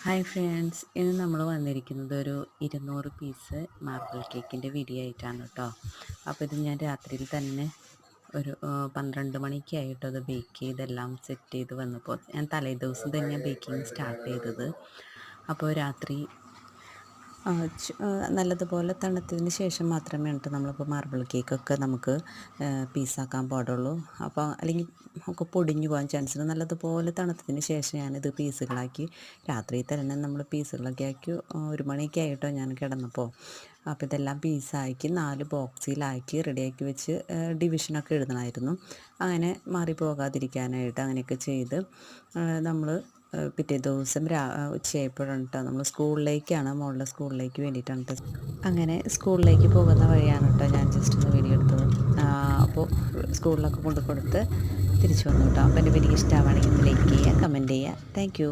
Hi friends, ഇന്ന് നമ്മൾ വന്നിരിക്കുന്നത് ഒരു 200 പീസ് മാർബിൾ കേക്കിൻ്റെ വീഡിയോ ആയിട്ടാണ് കേട്ടോ. അപ്പോൾ ഇത് ഞാൻ രാത്രിയിൽ തന്നെ ഒരു 12 മണിക്കായിട്ടോ അത് ബേക്ക് ചെയ്തെല്ലാം സെറ്റ് ചെയ്ത് വന്നപ്പോൾ ഞാൻ തലേ ദിവസം തന്നെ ബേക്കിംഗ് സ്റ്റാർട്ട് ചെയ്തത്. അപ്പോൾ രാത്രി നല്ലതുപോലെ തണുത്തതിന് ശേഷം മാത്രമേ നമ്മളിപ്പോൾ മാർബിൾ കേക്കൊക്കെ നമുക്ക് പീസാക്കാൻ പാടുള്ളൂ. അപ്പോൾ അല്ലെങ്കിൽ ഒക്കെ പൊടിഞ്ഞു പോകാൻ ചാൻസ് ഉണ്ട്. നല്ലതുപോലെ തണുത്തതിന് ശേഷം ഞാനിത് പീസുകളാക്കി രാത്രി തന്നെ നമ്മൾ പീസുകളൊക്കെ ആക്കി 1 മണിയൊക്കെ ആയിട്ടോ ഞാൻ കിടന്നപ്പോൾ. അപ്പോൾ ഇതെല്ലാം പീസാക്കി 4 ബോക്സിലാക്കി റെഡിയാക്കി വെച്ച് ഡിവിഷനൊക്കെ എഴുതണമായിരുന്നു. അങ്ങനെ മാറിപ്പോകാതിരിക്കാനായിട്ട് അങ്ങനെയൊക്കെ ചെയ്ത് നമ്മൾ പിറ്റേ ദിവസം ഉച്ചയായപ്പോഴാണ് കേട്ടോ നമ്മൾ സ്കൂളിലേക്കാണ്, മോളുടെ സ്കൂളിലേക്ക് വേണ്ടിയിട്ടാണ് കേട്ടോ. അങ്ങനെ സ്കൂളിലേക്ക് പോകുന്ന വഴിയാണ് കേട്ടോ ഞാൻ ജസ്റ്റ് ഒന്ന് വീഡിയോ എടുത്തത്. അപ്പോൾ സ്കൂളിലൊക്കെ കൊണ്ട് കൊടുത്ത് തിരിച്ചു വന്നു കേട്ടോ. അപ്പോൾ എൻ്റെ വീഡിയോ ഇഷ്ടമാവുകയാണെങ്കിൽ ലൈക്ക് ചെയ്യുക, കമൻറ്റ് ചെയ്യുക. താങ്ക്